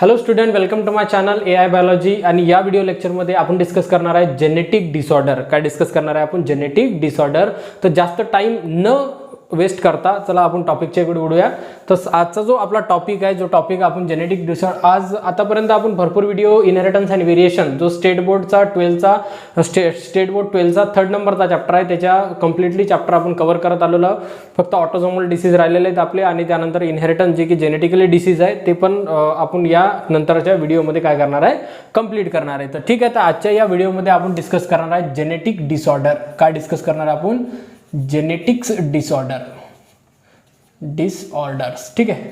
Hello student, welcome to my channel AI biology. आणि या video लेक्चरमध्ये आपण डिस्कस करणार आहे जेनेटिक डिसऑर्डर. काय डिस्कस करणार आहे आपण? Genetic disorder. तर जास्त टाइम न वेस्ट करता चला आपण टॉपिकच्या इकडे उडूया. तर आजचा जो आपला टॉपिक आहे, जो टॉपिक आपण जेनेटिक डिसऑर्डर, आज आतापर्यंत आपण भरपूर व्हिडिओ इनहेरिटन्स अँड व्हेरिएशन, जो स्टेट बोर्डचा 12चा थर्ड नंबरचा चॅप्टर आहे, त्याच्या कम्प्लिटली चॅप्टर आपण कव्हर करत आलेलो. फक्त ऑटोझोमल डिसीज राहिलेले आहेत आपले, आणि त्यानंतर इनहेरिटन्स जे की जेनेटिकली डिसीज आहे ते पण आपण या नंतरच्या व्हिडिओमध्ये काय करणार आहे, कंप्लीट करणार आहे. तर ठीक आहे, तर आजच्या या व्हिडिओमध्ये आपण डिस्कस करणार आहे जेनेटिक डिसऑर्डर. काय डिस्कस करणार आहे आपण? Genetics disorders. ठीक आहे,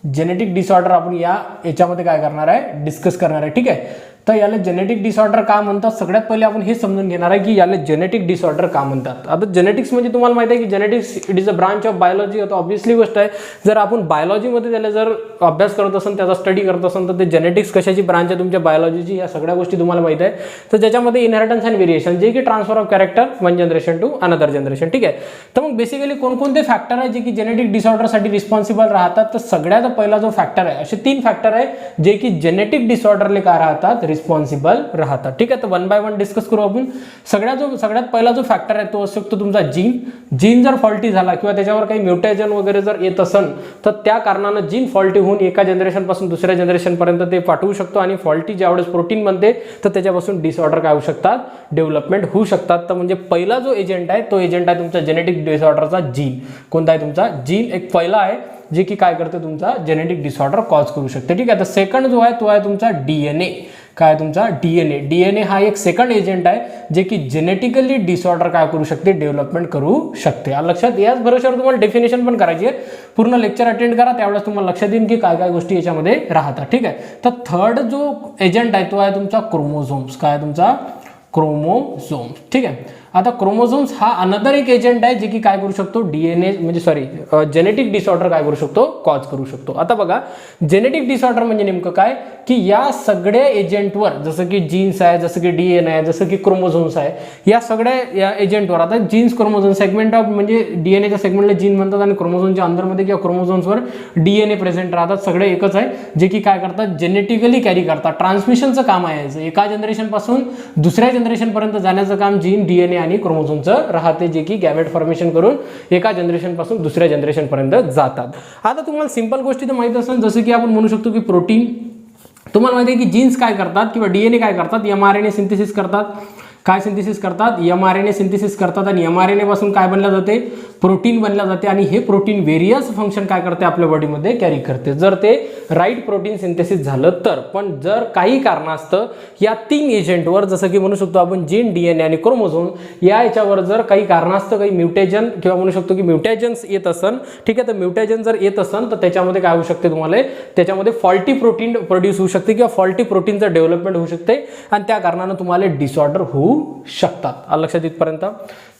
जेनेटिक डिसऑर्डर आपण याच्यामध्ये काय करणार आहे, डिस्कस करणार आहे. ठीक आहे, तर याला जेनेटिक डिसऑर्डर का म्हणतात? सगळ्यात पहिले आपण हे समजून घेणार आहे की याला जेनेटिक डिसऑर्डर का म्हणतात. आता जेनेटिक्स म्हणजे तुम्हाला माहिती आहे की genetics it is a branch of biology. आता ऑब्व्हियसली गोष्ट आहे, जर आपण बायोलॉजीमध्ये त्याला जर अभ्यास करत असेल, त्याचा स्टडी करत असेल, तर ते जेनेटिक्स कशाची ब्रांच आहे तुमच्या बायोलॉजीची, या सगळ्या गोष्टी तुम्हाला माहिती आहे. तर ज्याच्यामध्ये इनहेरिटन्स अँड व्हेरिएशन, जे की transfer of character one generation to another generation. ठीक आहे, तर मग बेसिकली कोणकोणते फॅक्टर आहे जे की जेनेटिक डिसऑर्डरसाठी रिस्पॉन्सिबल राहतात? तर सगळ्यात पहिला जो फॅक्टर आहे, असे 3 फॅक्टर आहे जे की जेनेटिक डिसऑर्डरले काय राहतात, रिस्पॉन्सिबल राहतात. ठीक आहे, तर वन बाय वन डिस्कस करू आपण. सगळ्यात पहिला जो फॅक्टर आहे तो असू शकतो तुमचा जीन जर फॉल्टी झाला किंवा त्याच्यावर काही म्युटेशन वगैरे जर येत असेल, तर त्या कारणानं जीन फॉल्टी होऊन एका जनरेशन पासून दुसऱ्या जनरेशन पर्यंत ते पाठवू शकतो. आणि फॉल्टी ज्यावेळेस प्रोटीन बनते, तर त्याच्यापासून डिसऑर्डर काय होऊ शकतात, डेव्हलपमेंट होऊ शकतात. तर म्हणजे पहिला जो एजंट आहे तो एजंट आहे तुमचा जेनेटिक डिसऑर्डरचा जीन. कोणता आहे तुमचा? जीन एक पहिला आहे जे की काय करते, तुमचा जेनेटिक डिसऑर्डर कॉज करू शकते. ठीक आहे, तर सेकंड जो आहे तो आहे तुमचा डीएनए. काय तुमचा? डीएनए हा एक सेकंड एजंट आहे जे की जेनेटिकली डिसऑर्डर काय करू शकते, डेव्हलपमेंट करू शकते. लक्षात याच भरोशावर तुम्हाला डेफिनेशन पण करायची आहे. पूर्ण लेक्चर अटेंड करा, त्यावेळेस तुम्हाला लक्षात येईल की काय काय गोष्टी याच्यामध्ये राहतात. ठीक आहे, तर थर्ड जो एजंट आहे तो आहे तुमचा क्रोमोझोम्स. काय तुमचा? क्रोमोझोम्स. ठीक आहे, आता क्रोमोझोम्स हा अनदर एक एजंट आहे जे की काय करू शकतो, डीएनए म्हणजे जेनेटिक डिसऑर्डर काय करू शकतो, कॉज करू शकतो. आता बघा, जेनेटिक डिसऑर्डर म्हणजे नेमकं काय की या सगळ्या एजंटवर, जसं की जीन्स आहे, जसं की डीएनए आहे, जसं की क्रोमोझोम्स आहे, या सगळ्या या एजंटवर, आता जीन्स क्रोमोझोम सेगमेंट ऑफ म्हणजे डीएनएच्या सेगमेंटला जीन म्हणतात, आणि क्रोमोझोमच्या अंदरमध्ये किंवा क्रोमोझोम्सवर डीएनए प्रेझेंट राहतात. सगळे एकच आहे जे की काय करतात, जेनेटिकली कॅरी करतात. ट्रान्समिशनचं काम आहे, एका जनरेशन पासून दुसऱ्या जनरेशन पर्यंत जाण्याचं काम जीन, डीएनए आणि क्रोमोझोमचं राहते, जे की गॅमेट फॉर्मेशन करून एका जनरेशन पासून दुसऱ्या जनरेशन पर्यंत जातात. आता तुम्हाला सिंपल गोष्टी तर माहित असेल, जसं की आपण म्हणू शकतो की प्रोटीन. तुम्हाला माहिती आहे की जीन्स काय करतात किंवा डीएनए काय करतात, एमआरएनए सिंथेसिस करतात. काय सिंथेसिस करतात? एमआरएनए सिंथेसिस करतात. आणि एमआरएनए पासून काय बनलं जाते, प्रोटीन बनलं जाते. आणि हे प्रोटीन व्हेरियस फंक्शन काय करते, आपल्या बॉडीमध्ये कॅरी करते, जर ते राईट प्रोटीन सिंथेसिस झालं तर. पण जर काही कारणास्तव या 3 एजंटवर, जसं की म्हणू शकतो आपण जीन, डीएनए आणि क्रोमोझोम, याच्यावर जर काही कारणास्तव काही म्युटेशन किंवा म्हणू शकतो की म्युटेशन्स येत असेल, ठीक आहे, तर म्युटेशन जर येत असेल तर त्याच्यामध्ये काय होऊ शकते, तुम्हाला त्याच्यामध्ये फॉल्टी प्रोटीन प्रोड्यूस होऊ शकते किंवा फॉल्टी प्रोटीनचं डेव्हलपमेंट होऊ शकते, आणि त्या कारणानं तुम्हाला डिसऑर्डर होऊ शकतात. लक्षात इथपर्यंत.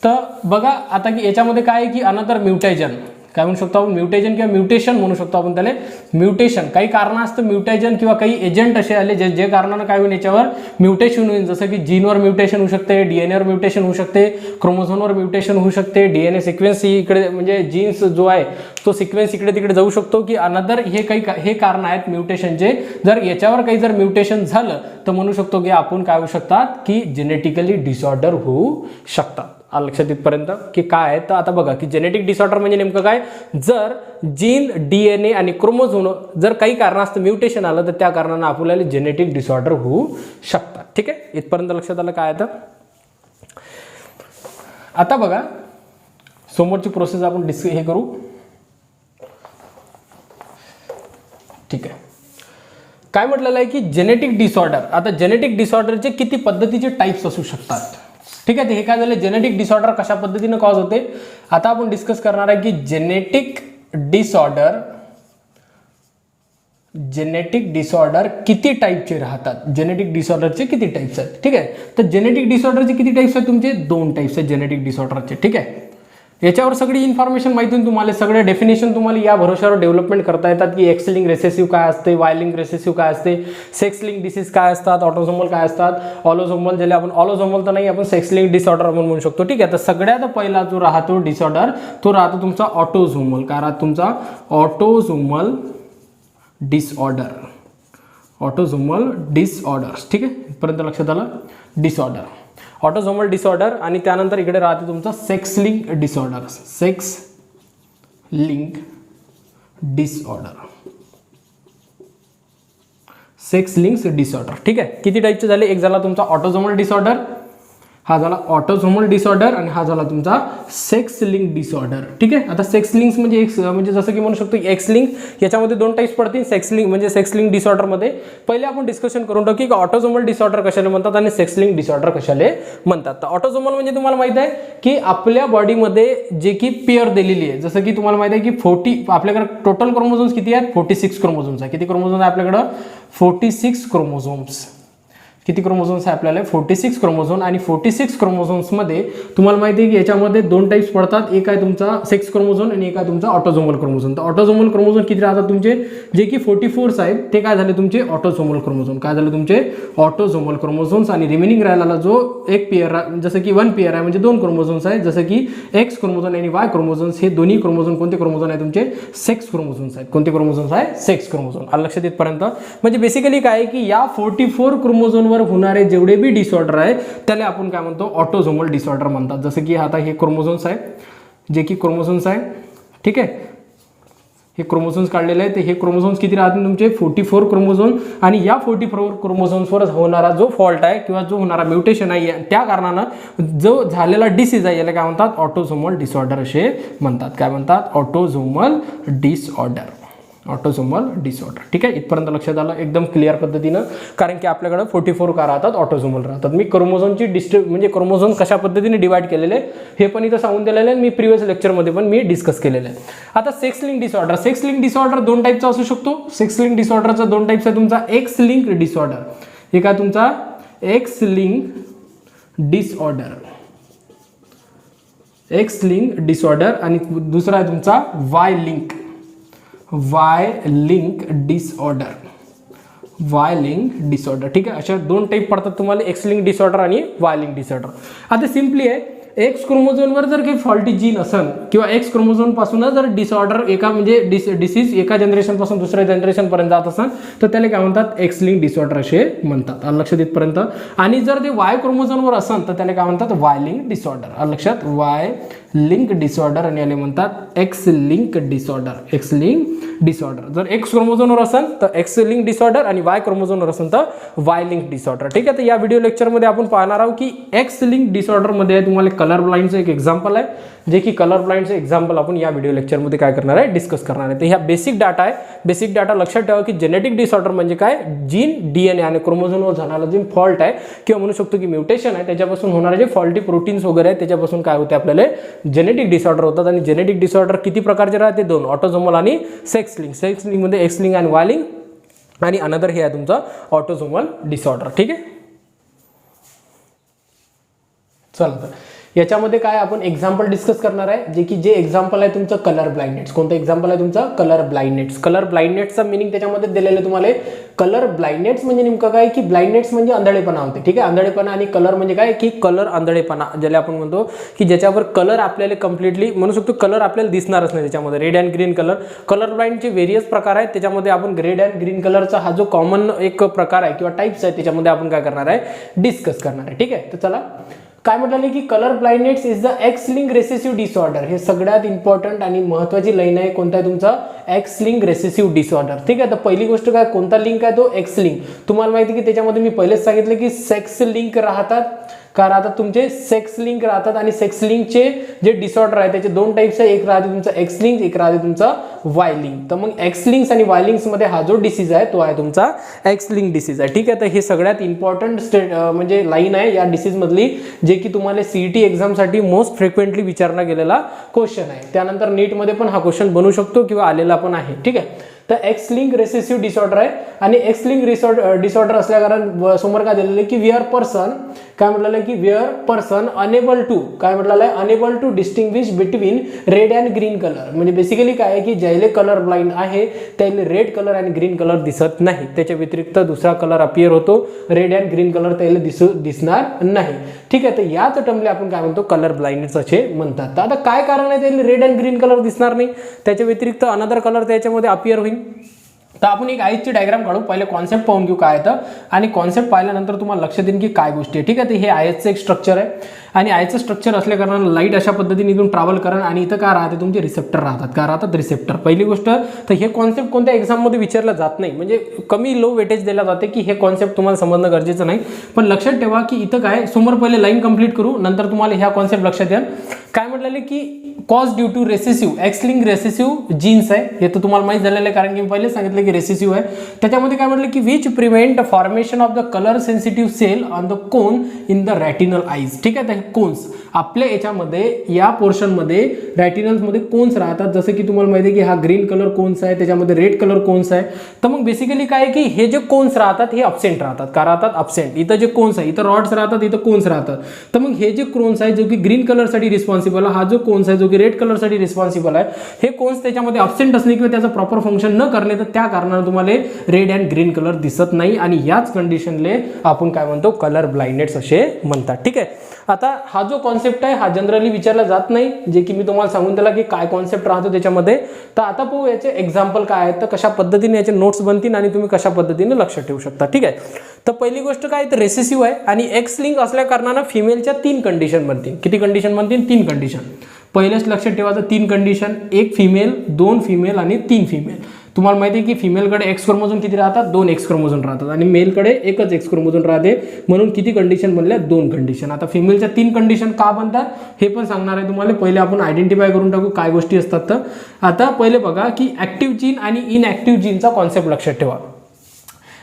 तर बघा आता की याच्यामध्ये काय आहे की अनदर म्युटेशन, काय म्हणू शकतो आपण, म्युटेशन किंवा म्युटेशन म्हणू शकतो आपण त्याला. म्युटेशन काही कारणास्तव म्युटेशन किंवा काही एजंट असे आले जे कारणानं काय होईल, याच्यावर म्युटेशन होईल. जसं की जीनवर म्युटेशन होऊ शकते, डीएनएवर म्युटेशन होऊ शकते, क्रोमोझोमवर म्युटेशन होऊ शकते, डीएनए सिक्वेन्स इकडे म्हणजे जीन्स जो आहे तो सिक्वेन्स इकडे तिकडे जाऊ शकतो, की अनदर हे कारण आहेत म्युटेशनचे. जर याच्यावर काही जर म्युटेशन झालं तर म्हणू शकतो की आपण काय होऊ शकतात, की जेनेटिकली डिसऑर्डर होऊ शकतात. लक्षात इथपर्यंत की काय आहे. तर आता बघा की जेनेटिक डिसऑर्डर म्हणजे नेमकं काय, जर जीन, डीएनए आणि क्रोमोझोम जर काही कारणास्तव म्युटेशन आलं तर त्या कारणानं आपल्याला जेनेटिक डिसऑर्डर होऊ शकतात. ठीक आहे, इथपर्यंत लक्षात आलं काय आहे. आता बघा समोरची प्रोसेस आपण हे करू. ठीक आहे, काय म्हटलेलं आहे की जेनेटिक डिसऑर्डर. आता जेनेटिक डिसऑर्डरचे किती पद्धतीचे टाइप्स असू शकतात. ठीक आहे, हे काय झालं, जेनेटिक डिसऑर्डर कशा पद्धतीने कॉज होते. आता आपण डिस्कस करणार आहे की जेनेटिक डिसऑर्डर किती टाइपचे राहतात, जेनेटिक डिसऑर्डरचे किती टाइप्स आहेत. ठीक आहे, तर जेनेटिक डिसऑर्डरचे किती टाइप्स आहेत तुमचे? 2 टाइप्स आहेत जेनेटिक डिसऑर्डरचे. ठीक आहे, याच्यावर सगळी इन्फॉर्मेशन माहिती तुम्हाला, सगळे डेफिनेशन तुम्हाला या भरोशावर डेव्हलपमेंट करता येतात की एक्स लिंक रेसेसिव्ह काय असते, वाय लिंक रेसेसिव्ह काय असते, सेक्स लिंक डिसीज काय असतात, ऑटोझोमल काय असतात, ऑलोझोमल, ज्याला आपण ऑलोझोमल तर नाही, आपण सेक्स लिंक डिसऑर्डर आपण म्हणू शकतो. ठीक आहे, तर सगळ्यात पहिला जो राहतो डिसऑर्डर तो राहतो तुमचा ऑटोझोमल. काय राहतो तुमचा? Autosomal disorder. Autosomal disorders. ठीक आहे, इथपर्यंत लक्षात आलं. Disorder, autosomal disorder. आणि त्यानंतर इकडे राहते तुमचा sex link disorder. Sex link disorder, sex links disorder. ठीक आहे, किती टाईपचे झाले? एक झाला तुमचा ऑटोझोमल डिसऑर्डर, हा झाला ऑटोझोमल डिसऑर्डर, आणि हा झाला तुमचा सेक्स लिंक डिसऑर्डर. ठीक आहे, आता सेक्स लिंक्स म्हणजे एक म्हणजे जसं की म्हणू शकतो एक्स लिंक, याच्यामध्ये दोन टाईप्स पडतील. सेक्स लिंक म्हणजे सेक्स लिंक डिसऑर्डरमध्ये पहिले आपण डिस्कशन करून टाकू की ऑटोझोमल डिसऑर्डर कशाला म्हणतात आणि सेक्स लिंक डिसऑर्डर कशाला म्हणतात. तर ऑटोझोमल म्हणजे तुम्हाला माहित आहे की आपल्या बॉडीमध्ये जे की पेअर दिलेली आहे, जसं की तुम्हाला माहित आहे की 40 आपल्याकडे टोटल क्रोमोझोम्स किती आहेत? 46 क्रोमोझोम्स आहे. किती क्रोमोझोम्स आहे आपल्याकडं? 46 क्रोमोझोम्स. किती क्रोमोझोम्स आहे आपल्याला? 46 क्रोमोझोम. आणि 46 क्रोमोझोम्समध्ये तुम्हाला माहिती आहे की याच्यामध्ये दोन टाईप्स पडतात. एक आहे तुमचा सेक्स क्रोमोझोम आणि एक आहे तुमचा ऑटोझोमल क्रोमोझोम. तर ऑटोझोमल क्रोमोझोम किती राहतात तुमचे? जे की 44 आहेत ते काय झाले तुमचे? Autosomal chromosome. काय झाले तुमचे? Autosomal chromosomes. आणि रिमेनिंग राहिलेला जो एक पेअर, जसं की वन पेअर आहे म्हणजे दोन क्रोमोझोम्स आहेत, जसं की एक्स क्रोमोझोम आणि वाय क्रोमोझोम्स. हे दोन्ही क्रोमोझोम कोणते क्रोमोझोम आहे तुमचे? सेक्स क्रोमोझोम्स आहेत. कोणते क्रोमोझोम्स आहे? Sex chromosome. आलं लक्षात येतपर्यंत? म्हणजे बेसिकली काय आहे की या 44 क्रोमोझोमवर होणारे जेवढे बी डिसऑर्डर आहे त्याला आपण काय म्हणतो? ऑटोझोमल डिसऑर्डर म्हणतात. जसं की आता हे क्रोमोझोम्स आहे, जे की क्रोमोझोम्स आहे. ठीक आहे, हे क्रोमोझोम्स काढलेले आहेत. हे क्रोमोझोम्स किती राहतील तुमचे? 44 क्रोमोझोम. आणि या 44 क्रोमोझोम्सवर होणारा जो फॉल्ट आहे किंवा जो होणारा म्युटेशन आहे त्या कारणानं जो झालेला डिसीज आहे याला काय म्हणतात? ऑटोझोमल डिसऑर्डर असे म्हणतात. काय म्हणतात? Autosomal disorder. Autosomal disorder. ठीक आहे, इथपर्यंत लक्षात आलं एकदम क्लिअर पद्धतीनं. कारण की आपल्याकडे 44 का राहतात? ऑटोझोमल राहतात. मी क्रोमोझोमची म्हणजे क्रोमोझोम कशा पद्धतीने डिवाइड केलेले हे पण इथं सांगून दिलेलं आहे. मी प्रिव्हियस लेक्चरमध्ये पण मी डिस्कस केलेलं आहे. आता sex link disorder. Sex link disorder दोन टाईपचा असू शकतो. सेक्स लिंक डिसऑर्डरचा दोन टाईप्स आहे तुमचा एक्स लिंक डिसऑर्डर. हे काय तुमचा? X link disorder, x link disorder. आणि दुसरा आहे तुमचा Y link, Y link disorder, Y link disorder. ठीक आहे, अशा दोन टाईप पडतात तुम्हाला, एक्स लिंक डिसऑर्डर आणि वाय लिंक डिसऑर्डर. आता सिम्पली आहे, एक्स क्रोमोझोमवर जर काही फॉल्टी जीन असेल किंवा एक्स क्रोमोझोम पासून जर डिसऑर्डर एका म्हणजे डिसीज एका जनरेशन पासून दुसऱ्या जनरेशन पर्यंत जात असेल तर त्याला काय म्हणतात? एक्स लिंक डिसऑर्डर असे म्हणतात. लक्षात येतपर्यंत? आणि जर ते वाय क्रोमोझोमवर असेल तर त्याला काय म्हणतात? Y link disorder. लक्षात? वाय लिंक डिसऑर्डर आणि याला म्हणतात x link disorder. X link disorder. जर एक्स क्रोमोझोमवर असेल तर एक्स लिंक डिसऑर्डर आणि वाय क्रोमोझोमवर असेल तर वाय लिंक डिसऑर्डर. ठीक आहे, तर या व्हिडिओ लेक्चरमध्ये आपण पाहणार आहोत की एक्स लिंक डिसऑर्डरमध्ये तुम्हाला कलर ब्लाइंडचं एक एक्झाम्पल आहे, जे की कलर ब्लाइंडचं एक्झाम्पल आपण या व्हिडिओ लेक्चरमध्ये काय करणार आहे? डिस्कस करणार आहे. तर ह्या बेसिक डाटा आहे. बेसिक डाटा लक्षात ठेवा की जेनेटिक डिसऑर्डर म्हणजे काय? जीन डीएनए आणि क्रोमोझोमवर झालेला जे फॉल्ट आहे किंवा म्हणू शकतो की म्युटेशन आहे त्याच्यापासून होणारे जे फॉल्टी प्रोटीन्स वगैरे आहेत त्याच्यापासून काय होते? आपल्याला जेनेटिक डिसऑर्डर होतात. आणि जेनेटिक डिसऑर्डर किती प्रकारचे राहते? दोन, ऑटोझोमल आणि सेक्स लिंक. सेक्स लिंक मध्ये एक्स लिंक आणि वाय लिंक, आणि अनदर हे आहे तुमचा ऑटोझोमल डिसऑर्डर. ठीक आहे, चला तर याच्यामध्ये काय आपण एक्झाम्पल डिस्कस करणार आहे, जे की जे एक्झाम्पल आहे तुमचं कलर ब्लाइंडनेस. कोणतं एक्झाम्पल आहे तुमचं? Colour blindness. कलर ब्लाइंडनेसचा मिनिंग त्याच्यामध्ये दिलेलं आहे तुम्हाला. कलर ब्लाइंडनेस म्हणजे नेमकं काय की ब्लाइंडनेस म्हणजे आंधळेपणा होते. ठीक आहे, आंधळेपणा. आणि कलर म्हणजे काय की कलर आंधळेपणा, ज्याला आपण म्हणतो की ज्याच्यावर कलर आपल्याला कम्प्लिटली म्हणू शकतो कलर आपल्याला दिसणारच नाही त्याच्यामध्ये. Red and green colour. Colour ब्लाइंडचे व्हेरियस प्रकार आहेत त्याच्यामध्ये आपण रेड अँड ग्रीन कलरचा हा जो कॉमन एक प्रकार आहे किंवा टाइप्स आहे त्याच्यामध्ये आपण काय करणार आहे? डिस्कस करणार आहे. ठीक आहे, तर चला काय म्हटलं की colour blindness is the x link recessive disorder. हे सगळ्यात इम्पॉर्टंट आणि महत्त्वाची लाईन आहे. कोणता आहे तुमचा? X link recessive disorder. ठीक आहे, तर पहिली गोष्ट काय? कोणता लिंक आहे तो? X link. तुम्हाला माहिती की त्याच्यामध्ये मी पहिलेच सांगितलं की सेक्स लिंक राहतात. का राहतात तुमचे? सेक्स लिंक राहतात. आणि सेक्स लिंकचे जे डिसऑर्डर आहे त्याचे दोन टाइप्स आहे. एक राहते तुमचा एक्स लिंक, एक राहते तुमचा वाय लिंक. तर मग एक्स लिंक्स आणि वाय लिंक्स मध्ये हा जो डिसीज आहे तो आहे तुमचा एक्स लिंक डिसीज आहे. ठीक आहे, तर हे सगळ्यात इम्पॉर्टंट म्हणजे लाईन आहे या डिसीज मधली, जे की तुम्हाला सीईटी एक्झामसाठी मोस्ट फ्रिक्वेंटली विचारला गेलेला क्वेश्चन आहे. त्यानंतर नीटमध्ये पण हा क्वेश्चन बनू शकतो किंवा आलेला पण आहे. ठीक आहे, तर एक्स लिंक रेसेसिव्ह डिसऑर्डर आहे. आणि एक्स लिंक डिसऑर्डर असल्या कारण समोर काय दिलेलं आहे की वेअर पर्सन, काय म्हटलेलं आहे की वेअर पर्सन अनेबल टू, काय म्हटलेलं आहे? Unable to distinguish between red and green colour. म्हणजे बेसिकली काय आहे की ज्याले कलर ब्लाइंड आहे त्याला रेड कलर आणि ग्रीन कलर दिसत नाही. त्याच्या व्यतिरिक्त दुसरा कलर अपियर होतो, रेड अँड ग्रीन कलर त्याला दिसणार नाही. ठीक आहे, तर याच टर्मला आपण काय म्हणतो? कलर ब्लाइंडनेस असे म्हणतात. तर आता काय कारण आहे त्याला रेड अँड ग्रीन कलर दिसणार नाही? त्याच्या व्यतिरिक्त अनदर कलर त्याच्यामध्ये अपियर होईल. तर आपण एक आईची डायग्राम काढू, पहिले कॉन्सेप्ट पाहून घेऊ काय तर, आणि कॉन्सेप्ट पाहिल्यानंतर तुम्हाला लक्षात येईल की काय गोष्टी आहे. ठीक आहे, तर हे आयचं एक स्ट्रक्चर आहे आणि आयचं स्ट्रक्चर असल्या कारणानं लाईट अशा पद्धतीने इथून ट्रॅव्हल करा आणि इथं काय राहते तुमचे रिसेप्टर राहतात. काय राहतात? रिसेप्टर. पहिली गोष्ट तर हे कॉन्सेप्ट कोणत्या एक्झाममध्ये विचारलं जात नाही, म्हणजे कमी लो वेटेज दिला जाते की हे कॉन्सेप्ट तुम्हाला समजणं गरजेचं नाही. पण लक्षात ठेवा की इथं काय समोर पहिले लाईन कंप्लीट करू, नंतर तुम्हाला ह्या कॉन्सेप्ट लक्षात येईल. काय म्हटलेलं की cause due to recessive X link recessive genes आहे, हे तर तुम्हाला माहिती झालेलं आहे कारण की मी पहिले सांगितलं की रेसेसिव्ह आहे. त्याच्यामध्ये काय म्हटलं की which prevent formation of the colour sensitive cell on the cone in the retinal eyes. ठीक आहे, तर कोन्स आपल्या याच्यामध्ये या पोर्शनमध्ये रॅटिनल्समध्ये कोन्स राहतात. जसं की तुम्हाला माहिती आहे की हा ग्रीन कलर कोन्स आहे, त्याच्यामध्ये रेड कलर कोन्स आहे. तर मग बेसिकली काय आहे की हे जे कोन्स राहतात हे अब्सेंट राहतात. का राहतात? अब्सेंट. इथं जे कोन्स आहे, इथं रॉड्स राहतात, इथं कोन्स राहतात. तर मग हे जे कोन्स आहे जो की ग्रीन कलरसाठी रिस्पॉन्सिबल आहे, हा जो कोन्स आहे जो की रेड कलरसाठी रिस्पॉन्सिबल आहे, हे कोन्स त्याच्यामध्ये अब्सेंट असणे किंवा त्याचं प्रॉपर फंक्शन न करणे, तर त्या कारणाने तुम्हाला रेड अँड ग्रीन कलर दिसत नाही आणि याच कंडिशनले आपण काय म्हणतो? कलर ब्लाइंडनेस असे म्हणतात. ठीक आहे, आता हा जो कॉन्सेप्ट आहे हा जनरली विचारला जात नाही, जे की मी तुम्हाला सांगून दिला की काय कॉन्सेप्ट राहतो त्याच्यामध्ये. तर आता पाहू याचे एक्झाम्पल काय आहेत, तर कशा पद्धतीने याचे नोट्स बनतील आणि तुम्ही कशा पद्धतीने लक्ष ठेवू शकता. ठीक आहे, तर पहिली गोष्ट काय तर रेसेसिव्ह आहे आणि एक्स लिंक असल्या कारणानं फिमेलच्या 3 कंडिशन बनतील. किती कंडिशन बनतील? 3 कंडिशन. पहिलेच लक्षात ठेवायचं 3 कंडिशन, 1 फिमेल, 2 फिमेल आणि 3 फिमेल. तुम्हाला माहिती आहे की फिमेलकडे एक्स क्रोमोझोम किती राहतात? 2 एक्स क्रोमोझोम राहतात आणि मेलकडे एकच एक्स क्रोमोझोम राहते. म्हणून किती कंडिशन बनल्या? 2 कंडिशन. आता फिमेलच्या 3 कंडिशन का बनतात हे पण सांगणार आहे तुम्हाला. पहिले आपण आयडेंटिफाय करून टाकू काय गोष्टी असतात. तर आता पहिले बघा की ऍक्टिव्ह जीन आणि इनऍक्टिव्ह जीनचा कॉन्सेप्ट लक्षात ठेवा.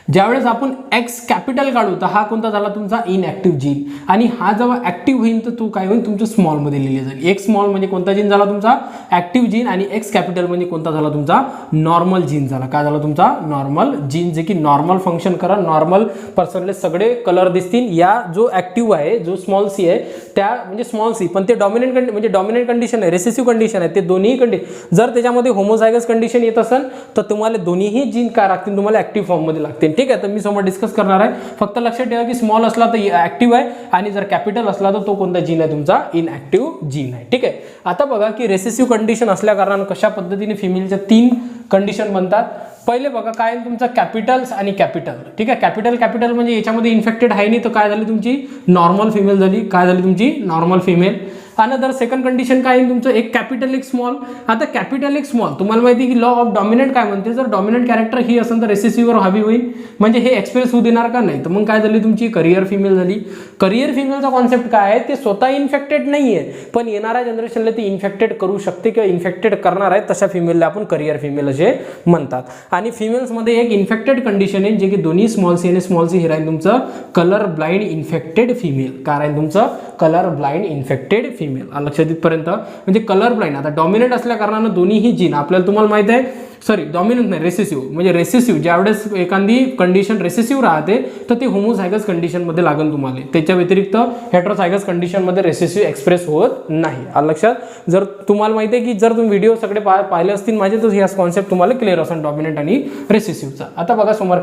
ज्यावेळेस आपण एक्स कॅपिटल काढू तर हा कोणता झाला तुमचा? Inactive gene. आणि हा जेव्हा ऍक्टिव्ह होईल तर तो काय होईल? तुमच्या स्मॉल मध्ये लिहिले जाईल. एक्स स्मॉल म्हणजे कोणता जीन झाला तुमचा? Active gene. आणि एक्स कॅपिटल म्हणजे कोणता झाला तुमचा? नॉर्मल जीन झाला. काय झाला तुमचा? नॉर्मल जीन, जे की नॉर्मल फंक्शन करा, नॉर्मल पर्सनले सगळे कलर दिसतील. या जो ऍक्टिव्ह आहे, जो स्मॉल सी आहे, त्या म्हणजे स्मॉल सी, पण ते डॉमिनंट म्हणजे डॉमिनंट कंडिशन आहे, रेसेसिव्ह कंडिशन आहे. ते दोन्ही कंडिशन जर त्याच्यामध्ये होमोझायगस कंडिशन येत असेल तर तुम्हाला दोन्हीही जीन काय लागतील? तुम्हाला ऍक्टिव्ह फॉर्म मध्ये लागतील. ठीक आहे, तर मी समोर डिस्कस करणार आहे. फक्त लक्षात ठेवा की स्मॉल असला तर ऍक्टिव्ह आहे आणि जर कॅपिटल असला तर तो कोणता जीन आहे? तुमचा इनऍक्टिव्ह जीन आहे. ठीक आहे, आता बघा की रेसेसिव्ह कंडिशन असल्या कारणाने कशा पद्धतीने फिमेलच्या 3 कंडिशन बनतात. पहिले बघा काय तुमचा कॅपिटल्स आणि कॅपिटल. ठीक आहे, कॅपिटल म्हणजे याच्यामध्ये इन्फेक्टेड आहे नाही, तर काय झाली तुमची? नॉर्मल फिमेल झाली. काय झाली तुमची? Normal female. Another second condition काय आहे तुमचं? एक कॅपिटल एक स्मॉल. आता कॅपिटल एक स्मॉल तुम्हाला माहिती की लॉ ऑफ डॉमिनंट काय म्हणते? जर डॉमिनंट कॅरेक्टर ही असेल तर रेसेसिव्हवर हवी होईल, म्हणजे हे एक्सप्रेस होऊ देणार का? नाही. तर मग काय झाली तुमची? करियर फिमेल झाली. करियर फिमेलचा कॉन्सेप्ट काय आहे? ते स्वतः इन्फेक्टेड नाहीये, पण येणाऱ्या जनरेशनला ते इन्फेक्टेड करू शकते किंवा इन्फेक्टेड करणार आहे, तशा फिमेलला आपण करियर फिमेल असे म्हणतात. आणि फिमेल्समध्ये एक इन्फेक्टेड कंडिशन आहे जे की दोन्ही स्मॉल सी आणि स्मॉल सी हे राहील तुमचं कलर ब्लाइंड इन्फेक्टेड फिमेल. काय राहील तुमचं? Colour blind infected female. लक्षात येतपर्यंत म्हणजे कलर ब्लाइंड. आता डॉमिनंट असल्या कारणानं दोन्हीही जीन आपल्याला तुम्हाला माहित आहे, सॉरी डॉमिनंट नाही, रेसेसिव्ह. म्हणजे रेसेसिव्ह ज्यावेळेस एखादी कंडिशन रेसेसिव्ह राहते तर ते होमोझायगस कंडिशन मध्ये लागेल तुम्हाला. त्याच्या व्यतिरिक्त हेट्रोझायगस कंडिशन मध्ये रेसेसिव्ह एक्सप्रेस होत नाही. लक्षात. जर तुम्हाला माहिती आहे की जर तुम्ही व्हिडिओ सगळे पाहिले असतील माझे तर हे कॉन्सेप्ट तुम्हाला क्लिअर असेल डॉमिनंट आणि रेसेसिव्हचा. आता बघा समोर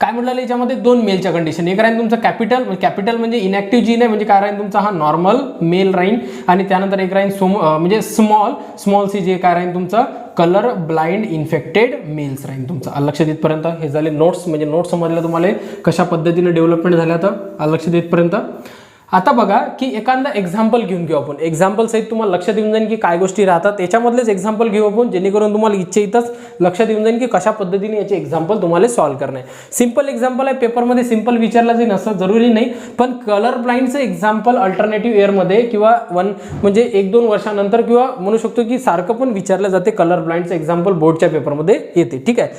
काय म्हटलं याच्यामध्ये 2 मेलच्या कंडिशन. एक राहील तुमचं कॅपिटल म्हणजे इनॅक्टिव्ह जीन आहे, म्हणजे काय राहील तुमचा? हा नॉर्मल मेल राहील. आणि त्यानंतर एक राहील म्हणजे स्मॉल सी, जे काय राहील तुमचं? कलर ब्लाइंड इन्फेक्टेड मेल्स राहील तुमचा. लक्षात येतपर्यंत हे झाले नोट्स. म्हणजे नोट्स समजलं तुम्हाला कशा पद्धतीने डेव्हलपमेंट झाल्या. तर लक्षात येतपर्यंत आता बघा की एखादा एक्झाम्पल घेऊन घेऊ आपण. एक्झाम्पल सहित तुम्हाला लक्षात येऊन जाईल की काय गोष्टी राहतात. याच्यामधलेच एक्झाम्पल घेऊ आपण, जेणेकरून तुम्हाला इथंच लक्षात येऊन जाईल की कशा पद्धतीने याचे एक्झाम्पल तुम्हाला सॉल्व्ह करणे. सिंपल एक्झाम्पल आहे, पेपरमध्ये सिंपल विचारला जाईल असं जरुरी नाही, पण कलर ब्लाइंडचं एक्झाम्पल अल्टरनेटिव्ह इयरमध्ये किंवा म्हणजे 1-2 वर्षानंतर किंवा म्हणू शकतो की सारखं पण विचारलं जाते. कलर ब्लाइंडचं एक्झाम्पल बोर्डच्या पेपरमध्ये येते. ठीक आहे,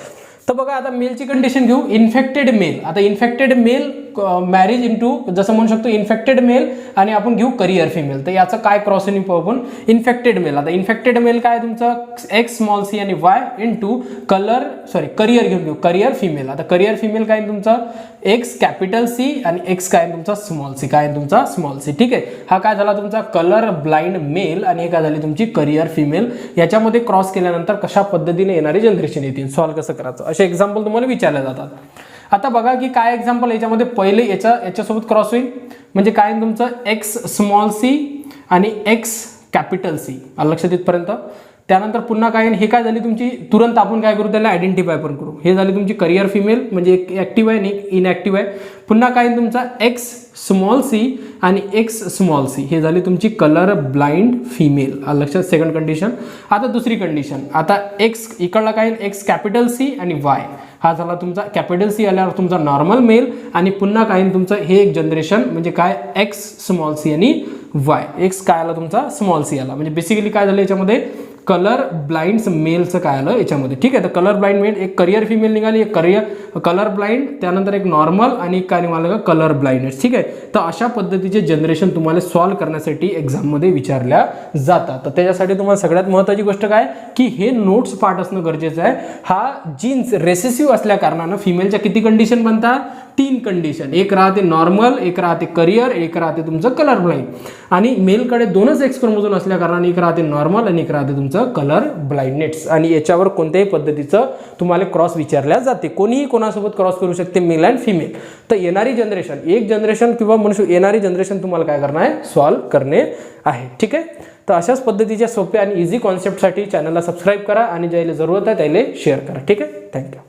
तर बघा आता मेलची कंडिशन घेऊ. Infected male. आता इन्फेक्टेड मेल मॅरेज इंटू जसं म्हणू शकतो इन्फेक्टेड मेल आणि आपण घेऊ करियर फिमेल. तर याचं काय क्रॉसिंग पाहू आपण. Infected male. आता इन्फेक्टेड मेल काय तुमचं? एक्स स्मॉल सी आणि वाय इंटू करियर घेऊ करियर फिमेल. आता करियर फिमेल काय तुमचं? एक्स कॅपिटल सी आणि एक्स काय तुमचा? Small C. काय तुमचा? Small C. ठीक आहे, हा काय झाला तुमचा? कलर ब्लाइंड मेल आणि हे काय झाली तुमची? Career female. याच्यामध्ये क्रॉस केल्यानंतर कशा पद्धतीने येणारी जनरेशन येतील, सॉल्व्ह कसं करायचं, असे एक्झाम्पल तुम्हाला विचारले जातात. आता बघा की काय एक्झाम्पल याच्यामध्ये पहिले याच्यासोबत क्रॉस होईल, म्हणजे काय तुमचं? एक्स स्मॉल सी आणि एक्स कॅपिटल सी. लक्षात येतपर्यंत त्यानंतर पुन्हा काय, हे काय झाली तुमची, तुरंत आपण काय करू त्याला आयडेंटिफाय पण करू. हे झाली तुमची करियर फिमेल म्हणजे एक ॲक्टिव्ह आहे आणि एक इनॲक्टिव्ह आहे. पुन्हा काय तुमचा एक्स स्मॉल सी आणि एक्स स्मॉल सी, हे झाली तुमची कलर ब्लाइंड फिमेल. लक्षात, सेकंड कंडिशन. आता दुसरी कंडिशन, आता एक्स इकडला काय, एक्स कॅपिटल सी आणि वाय, हा झाला तुमचा कॅपिटल सी आल्यावर तुमचा नॉर्मल मेल. आणि पुन्हा काय तुमचं हे एक जनरेशन म्हणजे काय, एक्स स्मॉल सी आणि वाय. एक्स काय आला तुमचा, स्मॉल सी आला. म्हणजे बेसिकली काय झालं याच्यामध्ये, कलर ब्लाइंड मेलचं काय आलं याच्यामध्ये. ठीक आहे, तर कलर ब्लाइंड मेल, एक करियर फिमेल निघाली, एक कलर ब्लाइंड, त्यानंतर एक नॉर्मल आणि काय निघालं का, कलर ब्लाइंड. ठीक आहे, तर अशा पद्धतीचे जनरेशन तुम्हाला सॉल्व्ह करण्यासाठी एक्झाममध्ये विचारल्या जातात. तर त्याच्यासाठी तुम्हाला सगळ्यात महत्त्वाची गोष्ट काय की हे नोट्स पाठ असणं गरजेचं आहे. हा जीन्स रेसेसिव्ह असल्या कारणानं फिमेलच्या किती कंडिशन बनतात, 3 कंडिशन. एक राहते नॉर्मल, एक राहते करियर, एक राहते तुमचं कलर ब्लाइंड. आणि मेलकडे 2च एक्स क्रोमोझोम असल्या कारणाने एक राहते नॉर्मल आणि एक राहते तुमचं कलर ब्लाइंडनेस. आणि याच्यावर कोणत्याही पद्धतीचं तुम्हाला क्रॉस विचारल्या जाते. कोणीही कोणासोबत क्रॉस करू शकते, मेल अँड फिमेल. तर येणारी जनरेशन, एक जनरेशन किंवा येणारी जनरेशन तुम्हाला काय करणार आहे, सॉल्व्ह करणे आहे. ठीक आहे, तर अशाच पद्धतीच्या सोप्या आणि इझी कॉन्सेप्टसाठी चॅनलला सबस्क्राईब करा आणि ज्याला जरूरत आहे त्याला शेअर करा. ठीक आहे, थँक्यू.